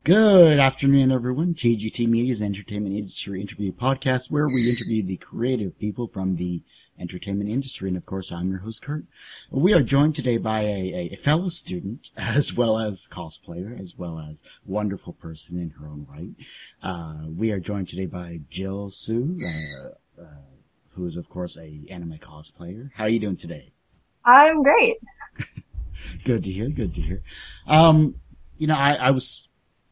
Good afternoon, everyone. TGT Media's entertainment industry interview podcast, where we interview the creative people from the entertainment industry. And of course, I'm your host, Kurt. We are joined today by a fellow student, as well as cosplayer, as well as wonderful person in her own right. We are joined today by Jillian Siu, who is, of course, a anime cosplayer. How are you doing today? I'm great. Good to hear. Good to hear.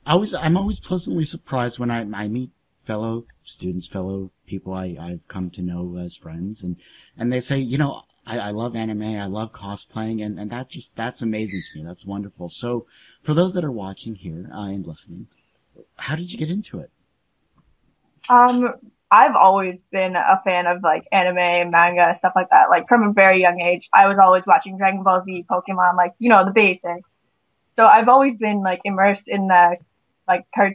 I'm always pleasantly surprised when I meet fellow students, fellow people I've come to know as friends, and they say, I love anime, I love cosplaying, and that's amazing to me. That's wonderful. So for those that are watching here and listening, how did you get into it? I've always been a fan of like anime, manga, stuff like that. Like from a very young age, I was always watching Dragon Ball Z, Pokemon, the basics. So I've always been like immersed in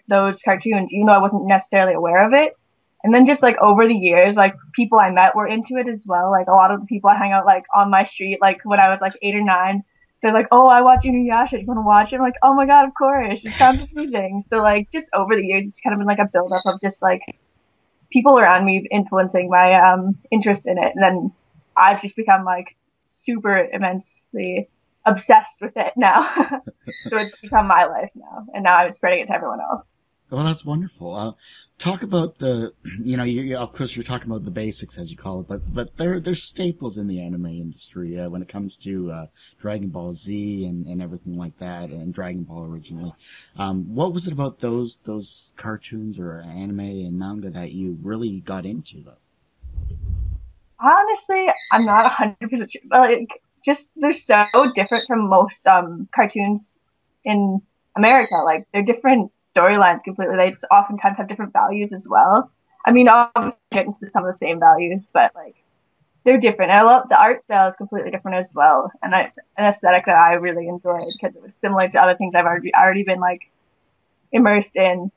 those cartoons, even though I wasn't necessarily aware of it. And then just like over the years, like people I met were into it as well. Like a lot of the people I hang out like on my street, like when I was like 8 or 9, they're like, "Oh, I watch Inuyasha. You want to watch it?" I'm like, "Oh my god, of course! It sounds amazing." So like just over the years, it's kind of been like a build up of just like people around me influencing my interest in it, and then I've just become like super immensely obsessed with it now. So it's become my life now, and now I'm spreading it to everyone else. Well, that's wonderful. Talk about of course you're talking about the basics, as you call it, but they're staples in the anime industry when it comes to Dragon Ball Z and everything like that, and Dragon Ball originally. What was it about those cartoons or anime and manga that you really got into, though? Honestly, I'm not 100% sure, but just they're so different from most cartoons in America. Like they're different storylines completely. They just oftentimes have different values as well. I mean, obviously get into some of the same values, but like they're different. And I love the art style is completely different as well, and an aesthetic that I really enjoyed because it was similar to other things I've already been like immersed in.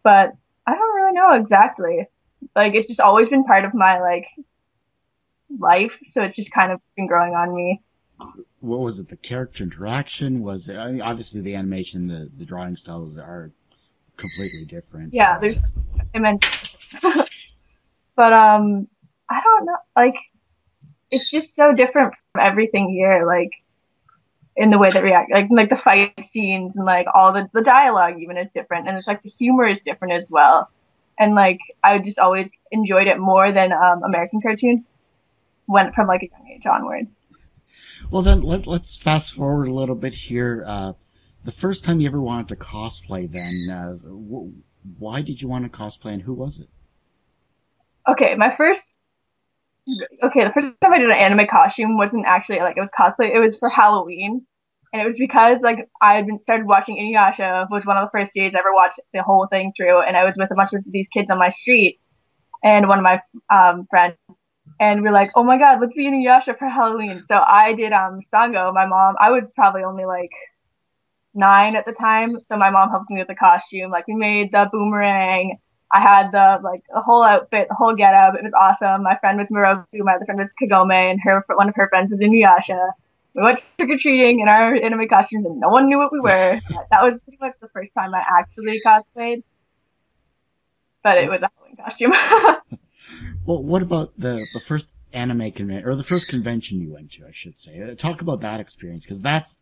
But I don't really know exactly. Like it's just always been part of my like life, so it's just kind of been growing on me. What was it? The character interaction? Was it? I mean, obviously the animation, the drawing styles are completely different. Yeah, there's immense. But I don't know. Like it's just so different from everything here. Like in the way that react, like the fight scenes and like all the dialogue even is different, and it's like the humor is different as well. And like I just always enjoyed it more than American cartoons. Went from like a young age onward. Well, then let's fast forward a little bit here. The first time you ever wanted to cosplay, then why did you want to cosplay, and who was it? The first time I did an anime costume wasn't actually like it was cosplay. It was for Halloween, and it was because like I had been started watching Inuyasha, was one of the first series I ever watched the whole thing through, and I was with a bunch of these kids on my street, and one of my friends. And we're like, "Oh my god, let's be Inuyasha for Halloween." So I did Sango. My mom, I was probably only like 9 at the time, so my mom helped me with the costume. Like we made the boomerang. I had the whole outfit, the whole getup. It was awesome. My friend was Miroku, my other friend was Kagome, and one of her friends was Inuyasha. We went trick or treating in our anime costumes, and no one knew what we were. That was pretty much the first time I actually cosplayed, but it was a Halloween costume. Well, what about the first anime convention, or the first convention you went to, I should say? Talk about that experience, because that's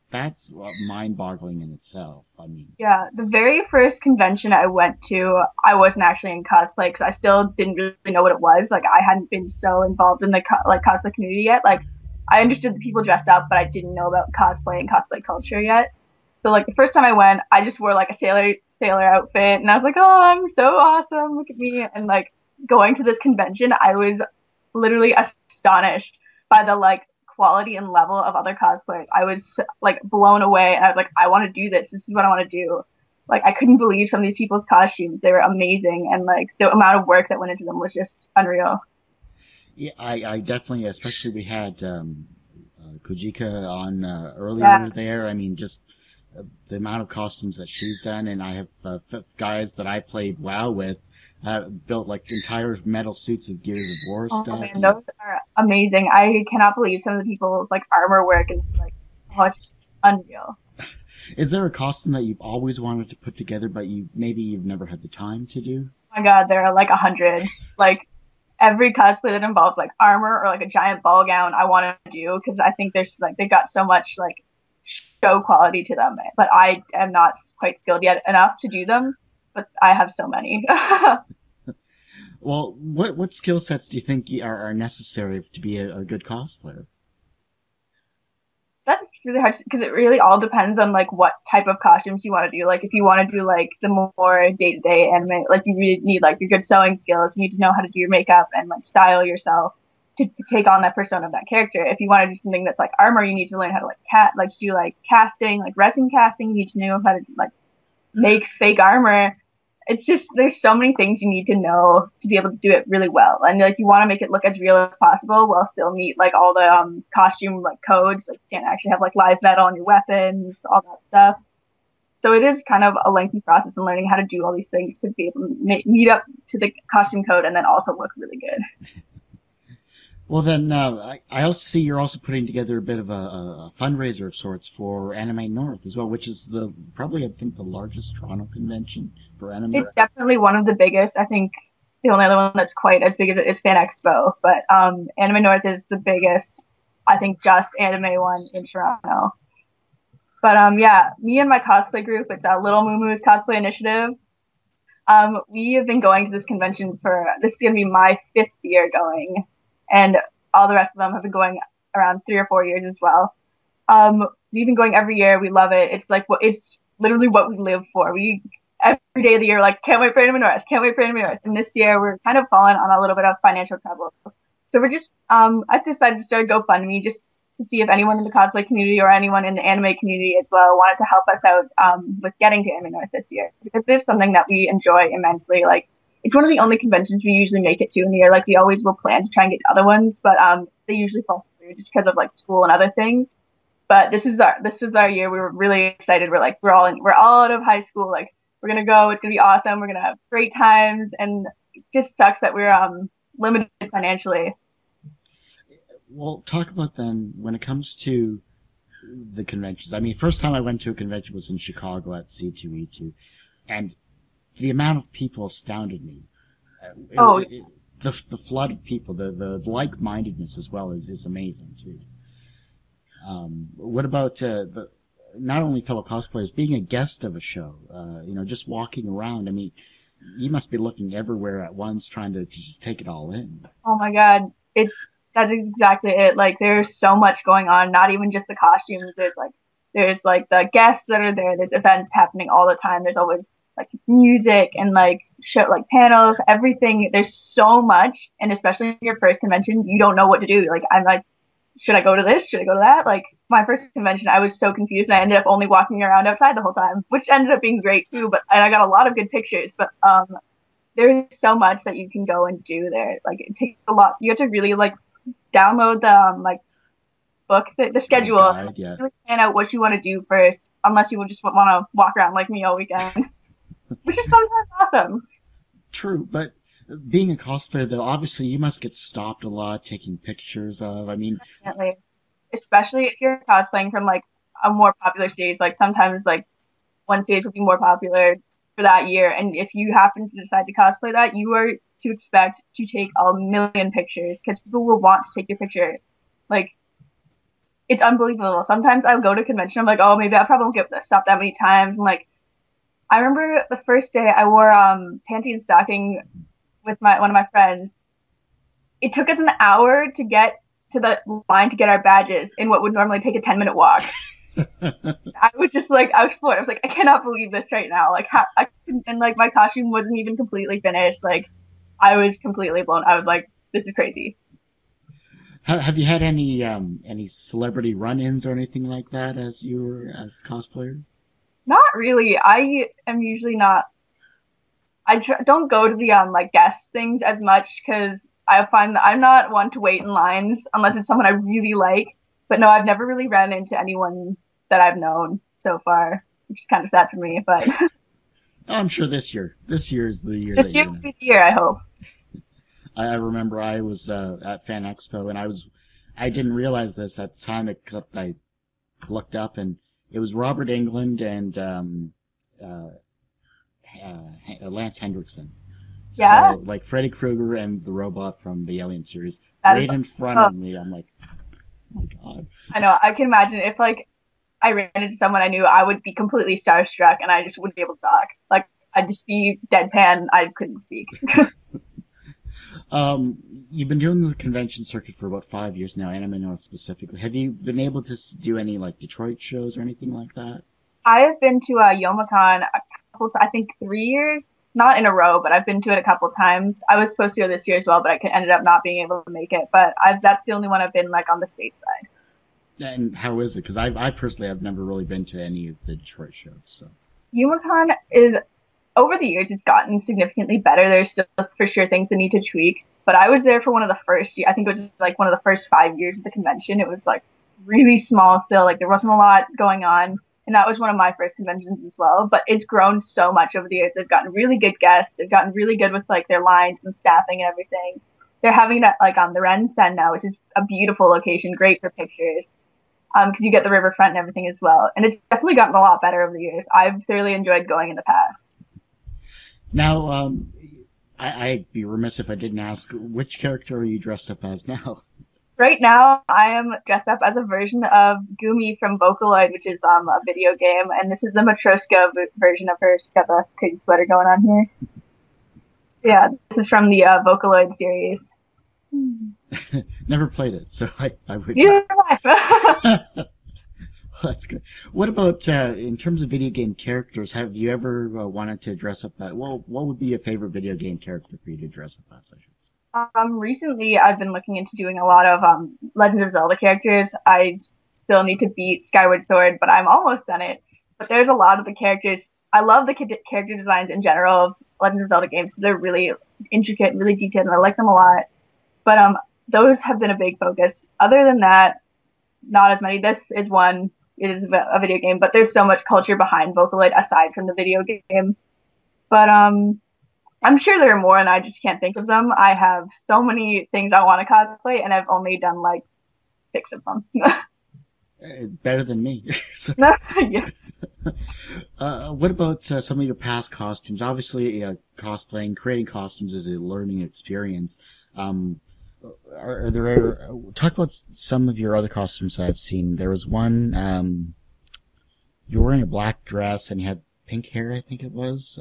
mind-boggling in itself. I mean, yeah, the very first convention I went to, I wasn't actually in cosplay because I still didn't really know what it was. Like I hadn't been so involved in the cosplay community yet. Like I understood the people dressed up, but I didn't know about cosplay and cosplay culture yet. So like the first time I went, I just wore like a sailor outfit, and I was like, "Oh, I'm so awesome! Look at me!" And like going to this convention, I was literally astonished by the like quality and level of other cosplayers. I was like blown away, and I was like, "I want to do this. This is what I want to do." Like I couldn't believe some of these people's costumes. They were amazing, and like the amount of work that went into them was just unreal. Yeah, I definitely, especially we had Kujika on earlier there. I mean, just the amount of costumes that she's done, and I have guys that I played WoW with built like entire metal suits of Gears of War stuff. Man, those are amazing. I cannot believe some of the people's like armor work is like, oh, it's just unreal. Is there a costume that you've always wanted to put together, but you've never had the time to do? Oh my God, there are like 100. Like every cosplay that involves like armor or like a giant ball gown, I want to do because I think there's like they've got so much like show quality to them. But I am not quite skilled yet enough to do them. But I have so many. Well, what skill sets do you think are necessary to be a good cosplayer? That's really hard because it really all depends on like what type of costumes you want to do. Like if you want to do like the more day-to-day anime, like you really need like your good sewing skills. You need to know how to do your makeup and like style yourself to take on that persona of that character. If you want to do something that's like armor, you need to learn how to like do like casting, like resin casting. You need to know how to like make fake armor. It's just there's so many things you need to know to be able to do it really well, and like you want to make it look as real as possible while still meet like all the costume like codes. Like you can't actually have like live metal on your weapons, all that stuff. So it is kind of a lengthy process in learning how to do all these things to be able to meet up to the costume code and then also look really good. Well, then, I also see you're also putting together a bit of a fundraiser of sorts for Anime North as well, which is probably, I think, the largest Toronto convention for anime. It's definitely one of the biggest. I think the only other one that's quite as big as it is Fan Expo, but Anime North is the biggest, I think, just anime one in Toronto. But yeah, me and my cosplay group, it's a Little Moo Moos Cosplay Initiative. We have been going to this convention this is going to be my 5th year going, and all the rest of them have been going around 3 or 4 years as well. We've been going every year. We love it. It's literally what we live for. We every day of the year like can't wait for Anime North, can't wait for Anime North. And this year we're kind of falling on a little bit of financial trouble, so we're just I've decided to start a GoFundMe just to see if anyone in the cosplay community or anyone in the anime community as well wanted to help us out with getting to Anime North this year, because it is something that we enjoy immensely. Like it's one of the only conventions we usually make it to in the year. Like we always will plan to try and get to other ones, but they usually fall through just because of like school and other things. But this was our year. We were really excited. We're all out of high school. Like we're gonna go. It's gonna be awesome. We're gonna have great times. And it just sucks that we're limited financially. Well, talk about then when it comes to the conventions. I mean, first time I went to a convention was in Chicago at C2E2, and the amount of people astounded me. The flood of people, the like-mindedness as well is amazing too. What about not only fellow cosplayers, being a guest of a show, just walking around? I mean, you must be looking everywhere at once, trying to just take it all in. Oh my God, that's exactly it. Like there's so much going on, not even just the costumes. There's like the guests that are there. There's events happening all the time. There's always like music and like like panels, everything. There's so much, and especially in your first convention, you don't know what to do. Like I'm like, should I go to this? Should I go to that? Like my first convention, I was so confused, and I ended up only walking around outside the whole time, which ended up being great too. And I got a lot of good pictures. But there's so much that you can go and do there. Like it takes a lot. You have to really like download the like book the schedule, guide, yeah. Really plan out what you want to do first, unless you will just want to walk around like me all weekend. Which is sometimes awesome. True, but being a cosplayer, though, obviously you must get stopped a lot, taking pictures of. I mean, definitely, especially if you're cosplaying from like a more popular stage. Like sometimes, like one stage will be more popular for that year, and if you happen to decide to cosplay that, you are to expect to take a million pictures because people will want to take your picture. Like it's unbelievable. Sometimes I'll go to a convention, I'm like, oh, maybe I probably won't get stopped that many times, and like. I remember the first day I wore panty and stocking with one of my friends. It took us an hour to get to the line to get our badges in what would normally take a 10-minute walk. I was just like, I was floored. I was like, I cannot believe this right now. Like, and like my costume wasn't even completely finished. Like, I was completely blown. I was like, this is crazy. Have you had any celebrity run-ins or anything like that as cosplayer? Not really. I am usually not. Don't go to the like guest things as much because I find that I'm not one to wait in lines unless it's someone I really like. But no, I've never really ran into anyone that I've known so far, which is kind of sad for me. But I'm sure this year is the year. This year will be the year, I hope. I remember I was at Fan Expo and I didn't realize this at the time except I looked up and it was Robert Englund and Lance Hendrickson. Yeah. So, like Freddy Krueger and the robot from the Alien series, That right is in front of me. I'm like, oh my god. I know. I can imagine if like I ran into someone I knew, I would be completely starstruck and I just wouldn't be able to talk. Like I'd just be deadpan. I couldn't speak. You've been doing the convention circuit for about 5 years now, Anime North specifically. Have you been able to do any like Detroit shows or anything like that? I have been to Youmacon a couple, I think 3 years, not in a row, but I've been to it a couple times. I was supposed to go this year as well, but I ended up not being able to make it. But that's the only one I've been like on the state side. And how is it? Because I personally have never really been to any of the Detroit shows. So Youmacon is over the years, it's gotten significantly better. There's still for sure things that need to tweak. But I was there for one of the first, I think it was like one of the first 5 years of the convention. It was like really small still. Like there wasn't a lot going on. And that was one of my first conventions as well. But it's grown so much over the years. They've gotten really good guests. They've gotten really good with like their lines and staffing and everything. They're having that like on the Ren-sen now, which is a beautiful location, great for pictures. Because you get the riverfront and everything as well. And it's definitely gotten a lot better over the years. I've thoroughly enjoyed going in the past. Now, I'd be remiss if I didn't ask, which character are you dressed up as now? Right now, I am dressed up as a version of Gumi from Vocaloid, which is a video game, and this is the Matryoshka version of her. She's got the crazy sweater going on here. So yeah, this is from the Vocaloid series. Never played it, so I would. Yeah. That's good. What about in terms of video game characters? Have you ever wanted to dress up? What would be a favorite video game character for you to dress up as? I should say. Recently I've been looking into doing a lot of Legend of Zelda characters. I still need to beat Skyward Sword, but I'm almost done it. But there's a lot of the characters. I love the character designs in general of Legend of Zelda games because they're really intricate and really detailed, and I like them a lot. But those have been a big focus. Other than that, not as many. This is one. It is a video game, but there's so much culture behind Vocaloid aside from the video game. But I'm sure there are more, and I just can't think of them. I have so many things I want to cosplay, and I've only done like 6 of them. Better than me. Yeah. What about some of your past costumes? Obviously, cosplaying, creating costumes is a learning experience. Are there talk about some of your other costumes I've seen? There was one you were wearing a black dress and you had pink hair, I think it was.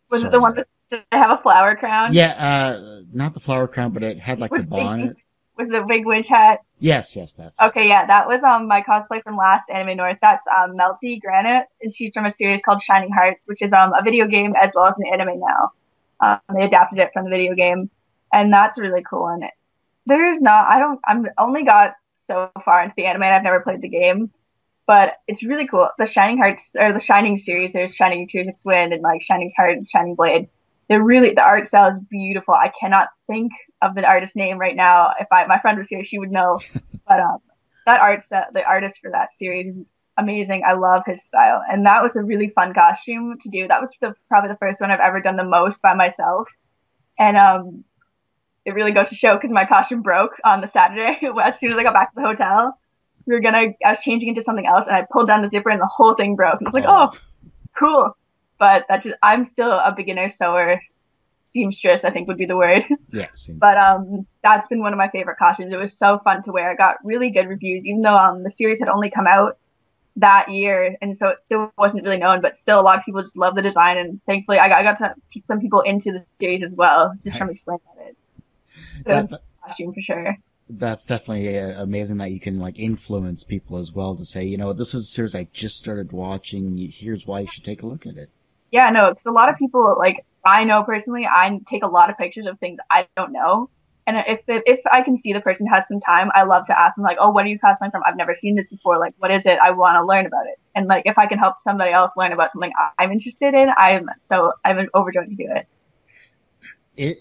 Was it the one that did it have a flower crown? Yeah, not the flower crown, but it had like the bonnet. Was it a big witch hat? Yes, that's okay. Yeah, that was my cosplay from last Anime North. That's Melty Granite, and she's from a series called Shining Hearts, which is a video game as well as an anime now. They adapted it from the video game, and that's really cool. And I'm only got so far into the anime, and I've never played the game, but it's really cool. The Shining Hearts or the Shining series. There's Shining Tears of Wind and like Shining Heart and Shining Blade. The art style is beautiful. I cannot think of the artist's name right now. If my friend was here, she would know. But that the artist for that series is amazing. I love his style, and that was a really fun costume to do. That was probably the first one I've ever done the most by myself, and it really goes to show because my costume broke on the Saturday. As soon as I got back to the hotel, I was changing into something else, and I pulled down the zipper, and the whole thing broke. And I was like, oh, cool. But I'm still a beginner sewer, seamstress, I think would be the word. Yeah. But that's been one of my favorite costumes. It was so fun to wear. It got really good reviews, even though the series had only come out that year, and so it still wasn't really known. But still, a lot of people just love the design, and thankfully, I got to pick some people into the series as well, just from explaining it. So it was a costume for sure. That's definitely amazing that you can like influence people as well to say, this is a series I just started watching. Here's why you should take a look at it. Yeah, no, because a lot of people, like, I know personally, I take a lot of pictures of things I don't know. And if I can see the person has some time, I love to ask them, like, oh, what are you cosplaying from? I've never seen this before. Like, what is it? I want to learn about it. And, like, if I can help somebody else learn about something I'm interested in, I'm overjoyed to do it.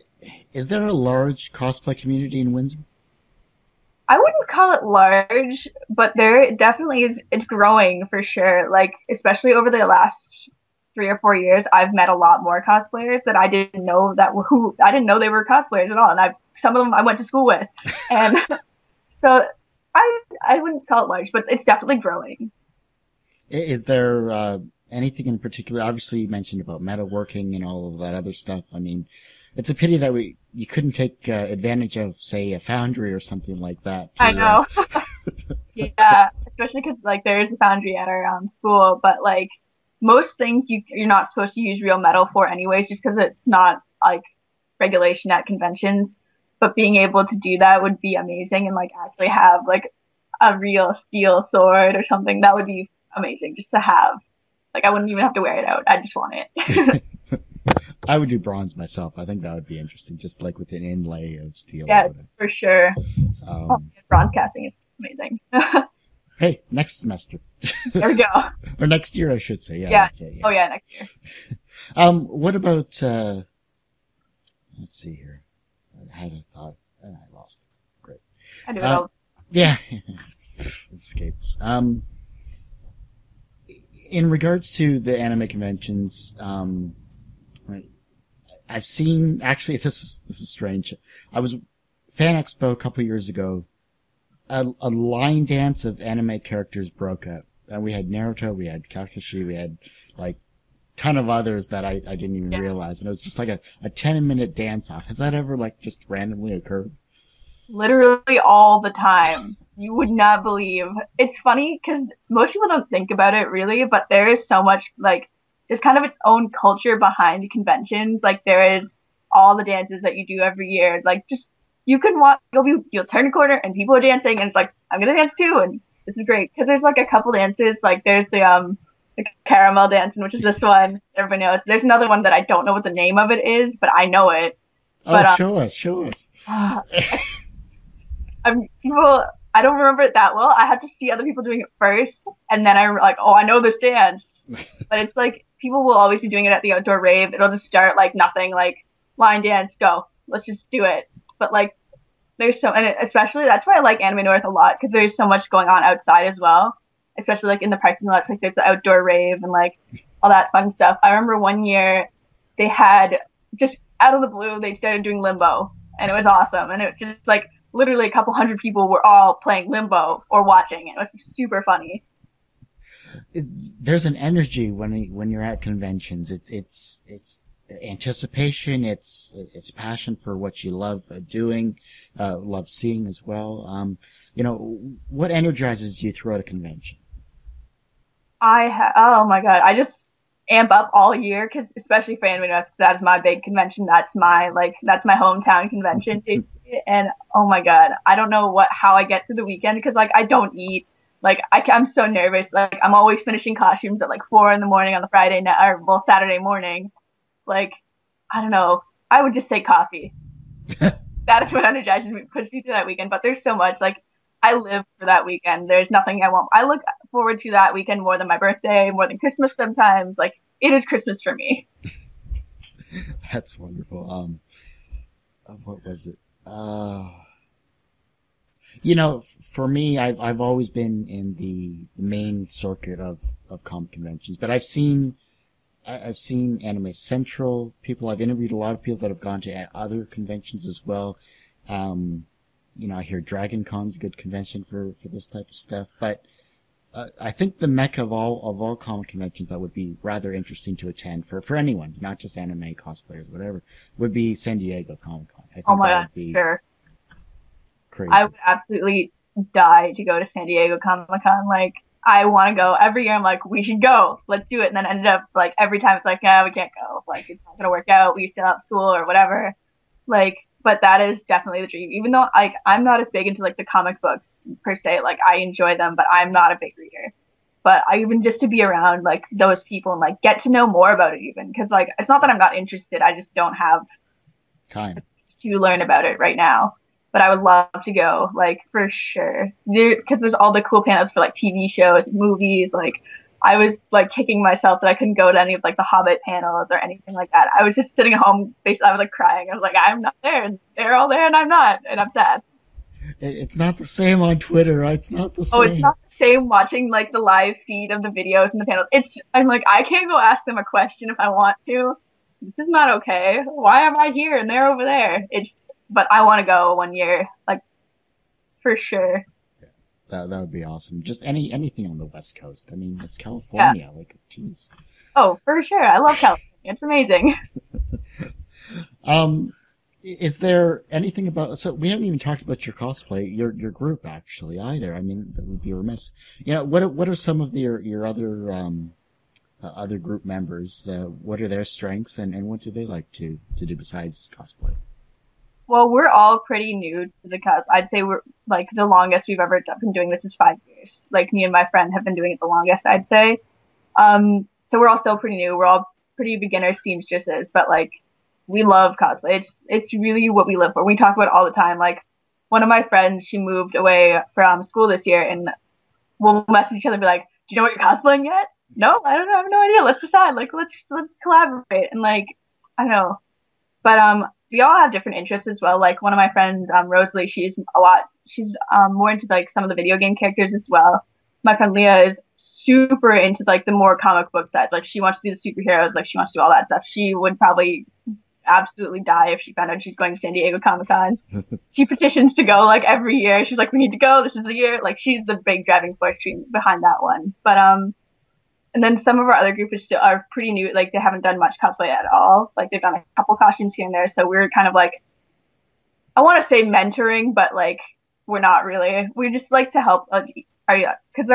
Is there a large cosplay community in Windsor? I wouldn't call it large, but there definitely is. It's growing for sure. Like, especially over the last 3 or 4 years, I've met a lot more cosplayers that I didn't know I didn't know they were cosplayers at all. And some of them I went to school with. And so I wouldn't call it large, but it's definitely growing. Is there anything in particular? Obviously, you mentioned about metalworking and all of that other stuff. I mean, it's a pity that you couldn't take advantage of, say, a foundry or something like that. I know. Yeah, especially because like there is a foundry at our school, but like most things you're not supposed to use real metal for anyways, just because it's not like regulation at conventions. But being able to do that would be amazing, and like actually have like a real steel sword or something. That would be amazing just to have. Like I wouldn't even have to wear it out. I just want it. I would do bronze myself. I think that would be interesting, just like with an inlay of steel. Yeah, for sure. Bronze casting is amazing. Hey, next semester. There we go. Or next year, I should say. Yeah. Yeah. That's it, yeah. Oh yeah, next year. What about, let's see here. I had a thought and I lost it. Great. I do it all. Yeah. Escapes. In regards to the anime conventions, I've seen, actually, this is strange. I was Fan Expo a couple years ago. A line dance of anime characters broke out. And we had Naruto, we had Kakashi, we had like ton of others that I didn't even realize. And it was just like a 10-minute dance off. Has that ever like just randomly occurred? Literally all the time. You would not believe. It's funny because most people don't think about it really, but there is so much like there's kind of its own culture behind conventions. Like there is all the dances that you do every year. Like just you can watch. You'll turn a corner and people are dancing, and it's like I'm gonna dance too, and this is great because there's like a couple dances. Like there's the caramel dancing, which is this one everybody knows. There's another one that I don't know what the name of it is, but I know it. Oh, show us. I don't remember it that well. I have to see other people doing it first, and then I'm like, oh, I know this dance. But it's like people will always be doing it at the outdoor rave. It'll just start like nothing, like line dance, go, let's just do it. But like there's and especially that's why I like Anime North a lot because there's so much going on outside as well. Especially like in the parking lots, like there's the outdoor rave and like all that fun stuff. I remember one year they had just out of the blue they started doing limbo, and it was awesome. And it just like literally a couple hundred people were all playing limbo or watching. It was super funny. There's an energy when you're at conventions. It's anticipation. It's passion for what you love doing, love seeing as well. What energizes you throughout a convention? Oh my god, I just amp up all year because especially for anime, that's my big convention. That's my hometown convention. And oh my god, I don't know how I get through the weekend because like I don't eat. Like I'm so nervous. Like I'm always finishing costumes at like 4 a.m. on the Friday night or Saturday morning. Like I don't know. I would just say coffee. That is what energizes me, pushes me through that weekend. But there's so much. Like I live for that weekend. There's nothing I want. I look forward to that weekend more than my birthday, more than Christmas sometimes. Like it is Christmas for me. That's wonderful. What was it? For me, I've always been in the main circuit of comic conventions, but I've seen Anime Central people. I've interviewed a lot of people that have gone to other conventions as well. I hear Dragon Con's a good convention for this type of stuff, but I think the mecca of all comic conventions that would be rather interesting to attend for anyone, not just anime cosplayers, whatever, would be San Diego Comic-Con. I think oh my that god, would be sure. Crazy. I would absolutely die to go to San Diego Comic-Con. Like, I want to go every year. I'm like, we should go. Let's do it. And then ended up, like, every time it's like, we can't go. Like, it's not going to work out. We still have school or whatever. Like, but that is definitely the dream. Even though, like, I'm not as big into, like, the comic books per se. Like, I enjoy them, but I'm not a big reader. But even just to be around, like, those people and, like, get to know more about it even. Because, like, it's not that I'm not interested. I just don't have time to learn about it right now. But I would love to go, like, for sure. Because there's all the cool panels for, like, TV shows, movies. Like, I was, like, kicking myself that I couldn't go to any of, like, the Hobbit panels or anything like that. I was just sitting at home, basically, I was, like, crying. I was like, I'm not there. And they're all there and I'm not. And I'm sad. It's not the same on Twitter. It's not the same. Oh, it's not the same watching, like, the live feed of the videos and the panels. I'm like, I can't go ask them a question if I want to. This is not okay. Why am I here and they're over there? But I want to go one year, like, for sure. That would be awesome. Just anything on the West Coast. I mean, it's California. Yeah. Like, geez. Oh, for sure. I love California. It's amazing. Is there anything about? So we haven't even talked about your cosplay, your group actually either. I mean, that would be remiss. You know, what are some of your other group members? What are their strengths, and what do they like to do besides cosplay? Well, we're all pretty new to the cos. I'd say we're like the longest we've ever been doing this is 5 years. Like me and my friend have been doing it the longest, I'd say. So we're all still pretty new. We're all pretty beginner seamstresses, but like we love cosplay. It's really what we live for. We talk about it all the time. Like one of my friends, she moved away from school this year, and we'll message each other and be like, "Do you know what you're cosplaying yet?" No, I don't know. I have no idea. Let's decide. Like let's collaborate and like I don't know. But we all have different interests as well. Like one of my friends, Rosalie, she's more into like some of the video game characters as well. My friend Leah is super into like the more comic book side. Like she wants to do the superheroes, like she wants to do all that stuff. She would probably absolutely die if she found out she's going to San Diego Comic Con. She petitions to go like every year. She's like, we need to go. This is the year. Like she's the big driving force behind that one. But and then some of our other group are pretty new. Like they haven't done much cosplay at all. Like they've done a couple costumes here and there. So we're kind of like, I want to say mentoring, but like we're not really. We just like to help. Because we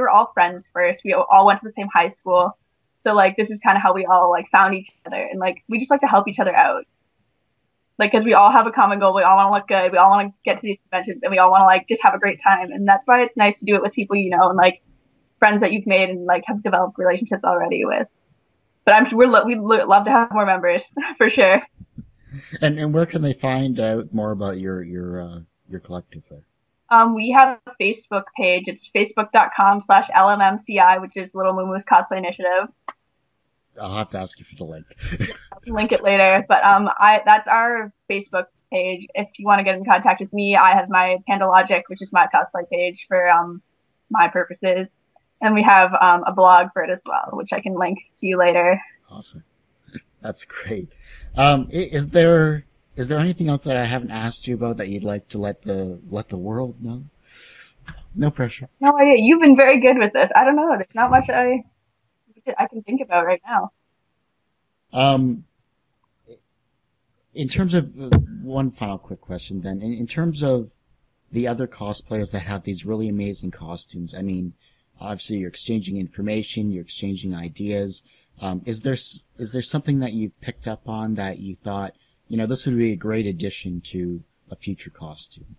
were all friends first. We all went to the same high school. So like this is kind of how we all like found each other, and like we just like to help each other out. Like because we all have a common goal. We all want to look good. We all want to get to these conventions, and we all want to like just have a great time. And that's why it's nice to do it with people you know and like friends that you've made and like have developed relationships already with. But I'm sure we'd love to have more members for sure. And where can they find out more about your collective there? We have a Facebook page. It's facebook.com/LMMCI, which is Little Moo Moos Cosplay Initiative. I'll have to ask you for the link. I'll link it later. But that's our Facebook page. If you want to get in contact with me, I have my Panda Logic, which is my cosplay page for my purposes. And we have a blog for it as well, which I can link to you later. Awesome. That's great. Is there anything else that I haven't asked you about that you'd like to let the world know? No pressure. No idea. You've been very good with this. I don't know. There's not much I can think about right now. In terms of one final quick question, then, in terms of the other cosplayers that have these really amazing costumes, I mean, obviously you're exchanging information, you're exchanging ideas. Is there something that you've picked up on that you thought, you know, this would be a great addition to a future costume?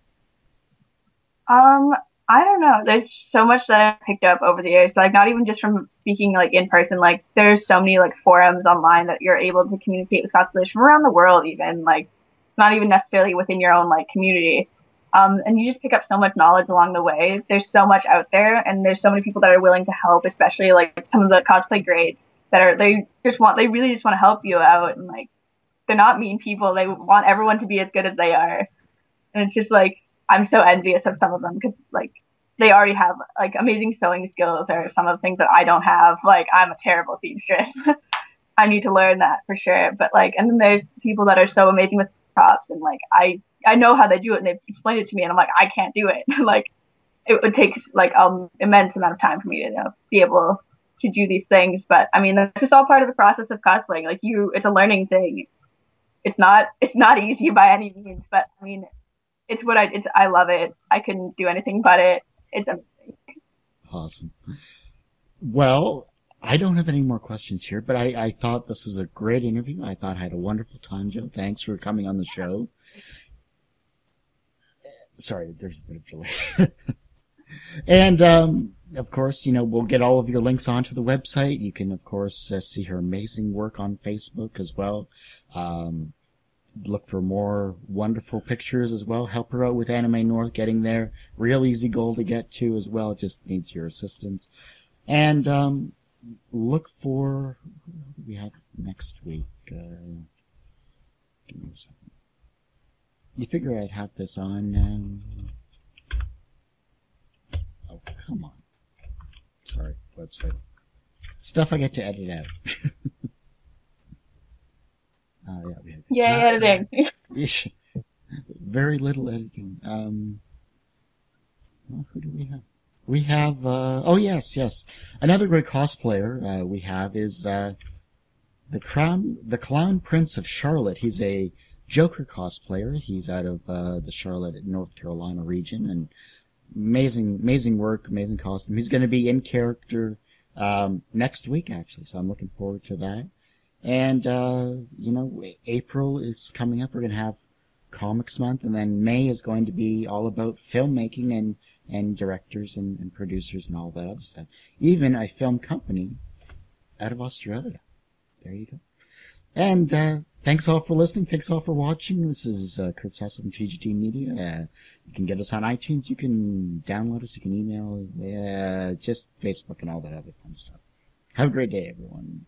I don't know. There's so much that I've picked up over the years, like not even just from speaking like in person. Like there's so many like forums online that you're able to communicate with cosplayers from around the world, even like not even necessarily within your own like community. And you just pick up so much knowledge along the way. There's so much out there, and there's so many people that are willing to help, especially like some of the cosplay grades they really just want to help you out, and like they're not mean people. They want everyone to be as good as they are, and it's just like I'm so envious of some of them because like they already have like amazing sewing skills or some of the things that I don't have. Like I'm a terrible seamstress. I need to learn that for sure. But like, and then there's people that are so amazing with props, and like I know how they do it, and they've explained it to me, and I'm like I can't do it. Like it would take like immense amount of time for me to be able to do these things. But I mean that's just all part of the process of cosplaying. Like it's a learning thing. It's not easy by any means, but I mean I love it. I couldn't do anything but it. It's amazing. Awesome. Well, I don't have any more questions here, but I thought this was a great interview. I thought I had a wonderful time, Jill. Thanks for coming on the show. Sorry, there's a bit of delay. And, of course, you know, we'll get all of your links onto the website. You can, of course, see her amazing work on Facebook as well. Look for more wonderful pictures as well. Help her out with Anime North getting there. Real easy goal to get to as well. It just needs your assistance. And look for what do we have next week. Give me a second. You figure I'd have this on. Oh, come on. Sorry, website. Stuff I get to edit out. Yeah, we have. Yeah, editing. Very little editing. Well, who do we have? We have, oh yes. Another great cosplayer, we have is, the Clown Prince of Charlotte. He's a Joker cosplayer. He's out of, the Charlotte, North Carolina region, and amazing work, amazing costume. He's going to be in character, next week actually, so I'm looking forward to that. And, April is coming up. We're going to have Comics Month, and then May is going to be all about filmmaking and directors and producers and all that other stuff. Even a film company out of Australia. There you go. And thanks all for listening. Thanks all for watching. This is Kurt Sasso from TGT Media. You can get us on iTunes. You can download us. You can email. Just Facebook and all that other fun stuff. Have a great day, everyone.